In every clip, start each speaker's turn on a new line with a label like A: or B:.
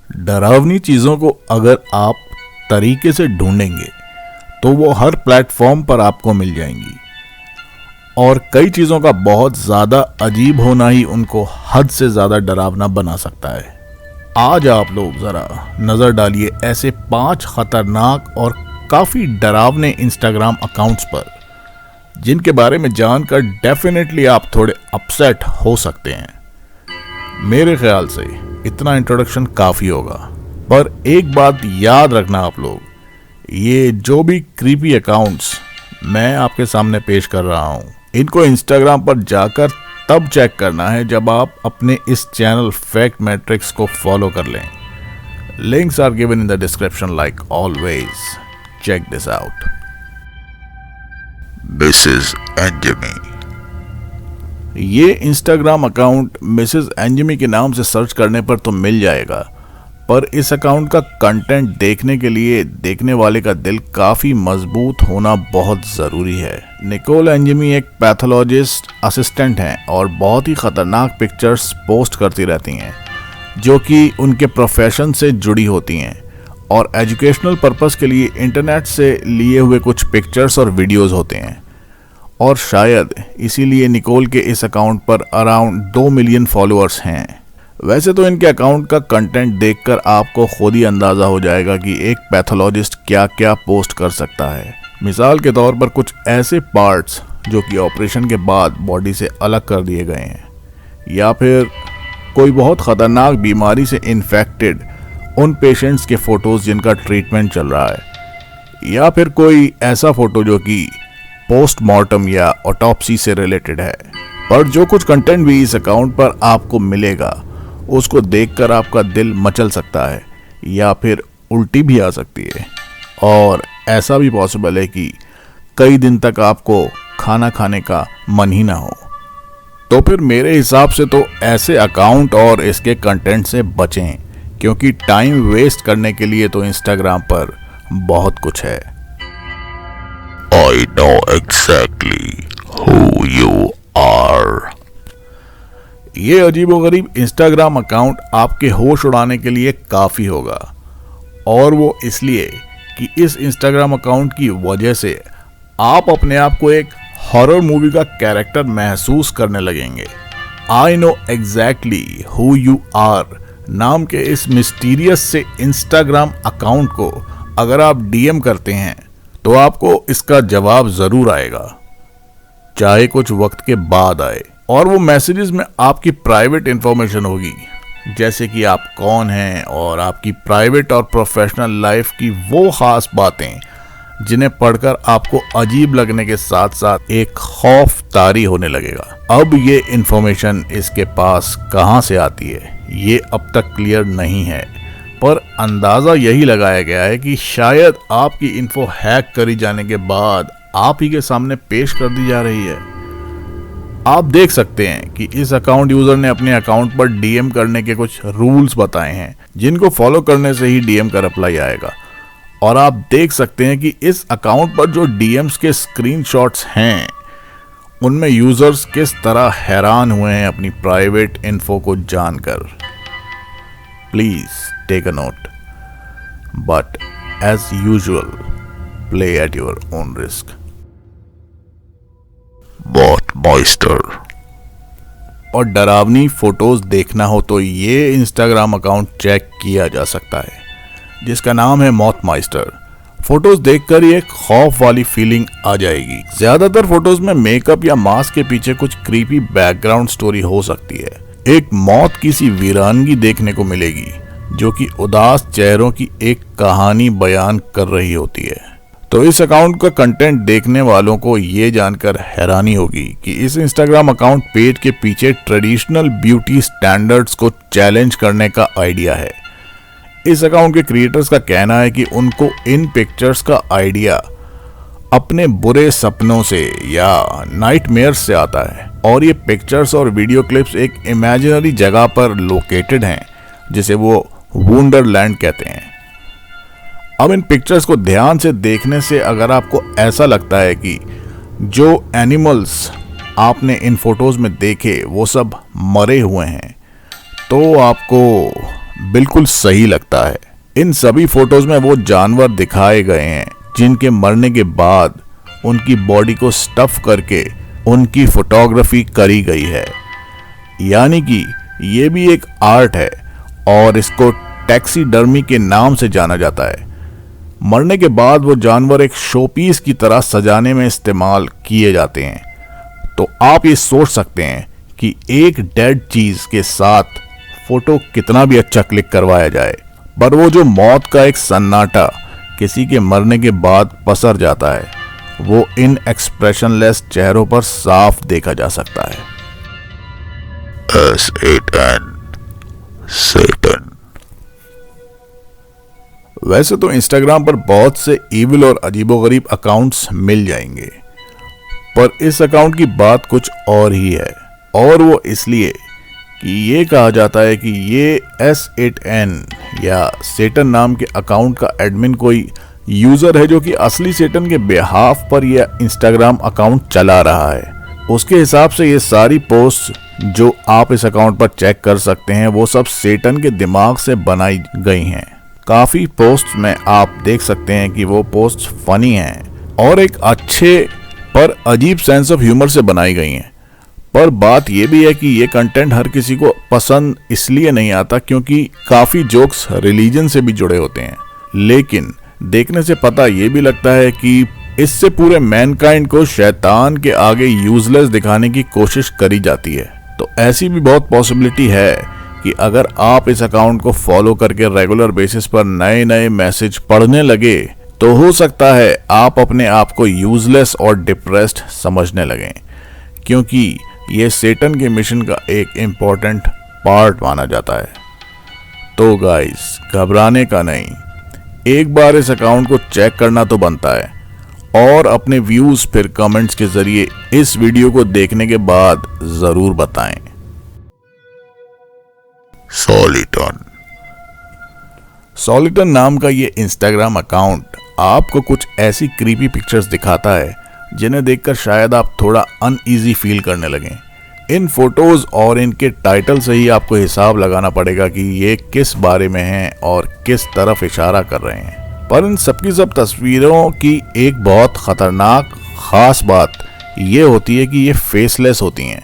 A: डरावनी चीज़ों को अगर आप तरीके से ढूंढेंगे तो वो हर प्लेटफॉर्म पर आपको मिल जाएंगी, और कई चीज़ों का बहुत ज़्यादा अजीब होना ही उनको हद से ज़्यादा डरावना बना सकता है। आज आप लोग ज़रा नज़र डालिए ऐसे 5 खतरनाक और काफ़ी डरावने इंस्टाग्राम अकाउंट्स पर जिनके बारे में जानकर डेफिनेटली आप थोड़े अपसेट हो सकते हैं। मेरे ख्याल से इतना इंट्रोडक्शन काफ़ी होगा, पर एक बात याद रखना आप लोग, ये जो भी क्रीपी अकाउंट्स मैं आपके सामने पेश कर रहा हूँ, इनको इंस्टाग्राम पर जाकर तब चेक करना है जब आप अपने इस चैनल फैक्ट मैट्रिक्स को फॉलो कर लें। Links are given in the description like always. Check this out.
B: Mrs एंजेमी।
A: ये इंस्टाग्राम अकाउंट मिसेस एंजेमी के नाम से सर्च करने पर तो मिल जाएगा, पर इस अकाउंट का कंटेंट देखने के लिए देखने वाले का दिल काफ़ी मजबूत होना बहुत ज़रूरी है। निकोल एंजेमी एक पैथोलॉजिस्ट असिस्टेंट हैं और बहुत ही ख़तरनाक पिक्चर्स पोस्ट करती रहती हैं जो कि उनके प्रोफेशन से जुड़ी होती हैं, और एजुकेशनल पर्पस के लिए इंटरनेट से लिए हुए कुछ पिक्चर्स और वीडियोस होते हैं। और शायद इसीलिए निकोल के इस अकाउंट पर अराउंड 2 मिलियन फॉलोअर्स हैं। वैसे तो इनके अकाउंट का कंटेंट देखकर आपको खुद ही अंदाज़ा हो जाएगा कि एक पैथोलॉजिस्ट क्या क्या पोस्ट कर सकता है। मिसाल के तौर पर कुछ ऐसे पार्ट्स जो कि ऑपरेशन के बाद बॉडी से अलग कर दिए गए हैं, या फिर कोई बहुत ख़तरनाक बीमारी से इन्फेक्टेड उन पेशेंट्स के फ़ोटोज़ जिनका ट्रीटमेंट चल रहा है, या फिर कोई ऐसा फ़ोटो जो कि पोस्टमार्टम या ऑटोप्सी से रिलेटेड है। पर जो कुछ कंटेंट भी इस अकाउंट पर आपको मिलेगा उसको देखकर आपका दिल मचल सकता है, या फिर उल्टी भी आ सकती है, और ऐसा भी पॉसिबल है कि कई दिन तक आपको खाना खाने का मन ही ना हो। तो फिर मेरे हिसाब से तो ऐसे अकाउंट और इसके कंटेंट से बचें, क्योंकि टाइम वेस्ट करने के लिए तो इंस्टाग्राम पर बहुत कुछ है।
B: I know exactly who you are.
A: ये अजीबोगरीब इंस्टाग्राम अकाउंट आपके होश उड़ाने के लिए काफ़ी होगा, और वो इसलिए कि इस इंस्टाग्राम अकाउंट की वजह से आप अपने आप को एक हॉरर मूवी का कैरेक्टर महसूस करने लगेंगे। I know exactly who you are नाम के इस मिस्टीरियस से इंस्टाग्राम अकाउंट को अगर आप डीएम करते हैं तो आपको इसका जवाब ज़रूर आएगा, चाहे कुछ वक्त के बाद आए। और वो मैसेजेस में आपकी प्राइवेट इंफॉर्मेशन होगी, जैसे कि आप कौन हैं और आपकी प्राइवेट और प्रोफेशनल लाइफ की वो ख़ास बातें जिन्हें पढ़कर आपको अजीब लगने के साथ साथ एक खौफ तारी होने लगेगा। अब ये इंफॉर्मेशन इसके पास कहाँ से आती है ये अब तक क्लियर नहीं है, पर अंदाज़ा यही लगाया गया है कि शायद आपकी इन्फो हैक करी जाने के बाद आप ही के सामने पेश कर दी जा रही है। आप देख सकते हैं कि इस अकाउंट यूज़र ने अपने अकाउंट पर डीएम करने के कुछ रूल्स बताए हैं जिनको फॉलो करने से ही डीएम का रिप्लाई आएगा। और आप देख सकते हैं कि इस अकाउंट पर जो डीएम्स के स्क्रीनशॉट्स हैं उनमें यूजर्स किस तरह हैरान हुए हैं अपनी प्राइवेट इन्फो को जानकर। Please take a note, but as usual play at your own risk.
B: मॉइस्टर।
A: और डरावनी फोटोज देखना हो तो ये इंस्टाग्राम अकाउंट चेक किया जा सकता है जिसका नाम है मॉथमाइस्टर। फोटोज देखकर ही एक खौफ वाली फीलिंग आ जाएगी। ज्यादातर फोटोज में मेकअप या मास्क के पीछे कुछ क्रीपी बैकग्राउंड स्टोरी हो सकती है। एक मौत की सी वीरानगी देखने को मिलेगी जो कि उदास चेहरों की एक कहानी बयान कर रही होती है। तो इस अकाउंट का कंटेंट देखने वालों को ये जानकर हैरानी होगी कि इस इंस्टाग्राम अकाउंट पेज के पीछे ट्रेडिशनल ब्यूटी स्टैंडर्ड्स को चैलेंज करने का आइडिया है। इस अकाउंट के क्रिएटर्स का कहना है कि उनको इन पिक्चर्स का आइडिया अपने बुरे सपनों से या नाइटमेयर्स से आता है, और ये पिक्चर्स और वीडियो क्लिप्स एक इमेजिनरी जगह पर लोकेटेड हैं जिसे वो वंडरलैंड कहते हैं। अब इन पिक्चर्स को ध्यान से देखने से अगर आपको ऐसा लगता है कि जो एनिमल्स आपने इन फोटोज में देखे वो सब मरे हुए हैं, तो आपको बिल्कुल सही लगता है। इन सभी फोटोज में वो जानवर दिखाए गए हैं जिनके मरने के बाद उनकी बॉडी को स्टफ करके उनकी फोटोग्राफी करी गई है। यानी कि ये भी एक आर्ट है और इसको टैक्सीडर्मी के नाम से जाना जाता है। मरने के बाद वो जानवर एक शोपीस की तरह सजाने में इस्तेमाल किए जाते हैं। तो आप ये सोच सकते हैं कि एक डेड चीज के साथ फोटो कितना भी अच्छा क्लिक करवाया जाए, पर वो जो मौत का एक सन्नाटा किसी के मरने के बाद पसर जाता है, वो इन एक्सप्रेशनलेस चेहरों पर साफ देखा जा सकता है।
B: Satan. Satan.
A: वैसे तो इंस्टाग्राम पर बहुत से इविल और अजीबोगरीब अकाउंट्स मिल जाएंगे, पर इस अकाउंट की बात कुछ और ही है। और वो इसलिए कि ये कहा जाता है कि ये S8N या सेटन नाम के अकाउंट का एडमिन कोई यूजर है जो कि असली सेटन के बिहाफ पर यह इंस्टाग्राम अकाउंट चला रहा है। उसके हिसाब से ये सारी पोस्ट जो आप इस अकाउंट पर चेक कर सकते हैं वो सब सेटन के दिमाग से बनाई गई हैं। काफी पोस्ट में आप देख सकते हैं कि वो पोस्ट फनी हैं और एक अच्छे पर अजीब सेंस ऑफ ह्यूमर से बनाई गई हैं। पर बात यह भी है कि ये कंटेंट हर किसी को पसंद इसलिए नहीं आता क्योंकि काफी जोक्स रिलीजन से भी जुड़े होते हैं। लेकिन देखने से पता ये भी लगता है कि इससे पूरे मैनकाइंड को शैतान के आगे यूजलेस दिखाने की कोशिश करी जाती है। तो ऐसी भी बहुत पॉसिबिलिटी है कि अगर आप इस अकाउंट को फॉलो करके रेगुलर बेसिस पर नए नए मैसेज पढ़ने लगे तो हो सकता है आप अपने आप को यूजलेस और डिप्रेस्ड समझने लगें, क्योंकि ये सेटन के मिशन का एक इम्पोर्टेंट पार्ट माना जाता है। तो गाइस, घबराने का नहीं, एक बार इस अकाउंट को चेक करना तो बनता है और अपने व्यूज फिर कमेंट्स के जरिए इस वीडियो को देखने के बाद जरूर बताएं। सॉलिटन नाम का ये इंस्टाग्राम अकाउंट आपको कुछ ऐसी क्रीपी पिक्चर्स दिखाता है जिन्हें देखकर शायद आप थोड़ा अनईजी फील करने लगें। इन फोटोज और इनके टाइटल से ही आपको हिसाब लगाना पड़ेगा कि ये किस बारे में हैं और किस तरफ इशारा कर रहे हैं। पर इन सबकी सब तस्वीरों की एक बहुत खतरनाक खास बात ये होती है कि ये फेसलेस होती हैं,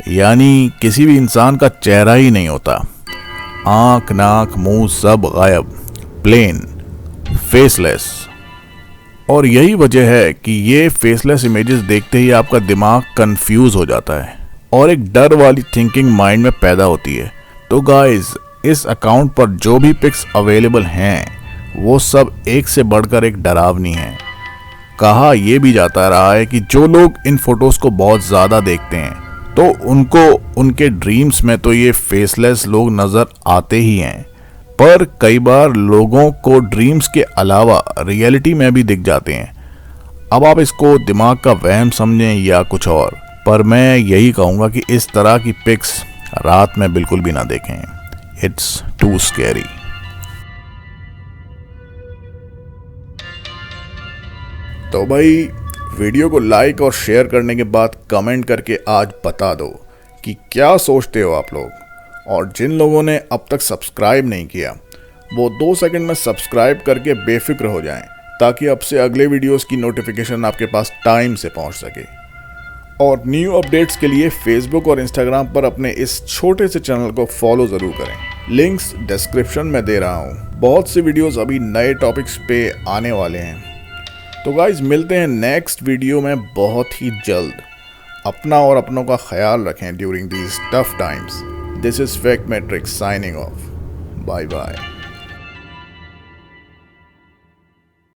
A: यानी किसी भी इंसान का चेहरा ही नहीं होता। आंख, नाक, मुंह सब गायब, प्लेन, फेसलेस। और यही वजह है कि ये फेसलेस इमेजेस देखते ही आपका दिमाग कंफ्यूज हो जाता है और एक डर वाली थिंकिंग माइंड में पैदा होती है। तो गाइस, इस अकाउंट पर जो भी पिक्स अवेलेबल हैं वो सब एक से बढ़कर एक डरावनी है। कहा यह भी जाता रहा है कि जो लोग इन फोटोज को बहुत ज्यादा देखते हैं तो उनको उनके ड्रीम्स में तो ये फेसलेस लोग नजर आते ही हैं, पर कई बार लोगों को ड्रीम्स के अलावा रियलिटी में भी दिख जाते हैं। अब आप इसको दिमाग का वहम समझें या कुछ और, पर मैं यही कहूँगा कि इस तरह की पिक्स रात में बिल्कुल भी ना देखें। It's too scary. तो भाई, वीडियो को लाइक और शेयर करने के बाद कमेंट करके आज बता दो कि क्या सोचते हो आप लोग। और जिन लोगों ने अब तक सब्सक्राइब नहीं किया वो 2 सेकंड में सब्सक्राइब करके बेफिक्र हो जाएं, ताकि अब से अगले वीडियोस की नोटिफिकेशन आपके पास टाइम से पहुंच सके। और न्यू अपडेट्स के लिए फेसबुक और इंस्टाग्राम पर अपने इस छोटे से चैनल को फॉलो जरूर करें। लिंक्स डिस्क्रिप्शन में दे रहा हूँ। बहुत से वीडियोस अभी नए टॉपिक्स पे आने वाले हैं। तो गाइज, मिलते हैं नेक्स्ट वीडियो में बहुत ही जल्द। अपना और अपनों का ख्याल रखें during these tough times. This is fake matrix signing off. Bye bye.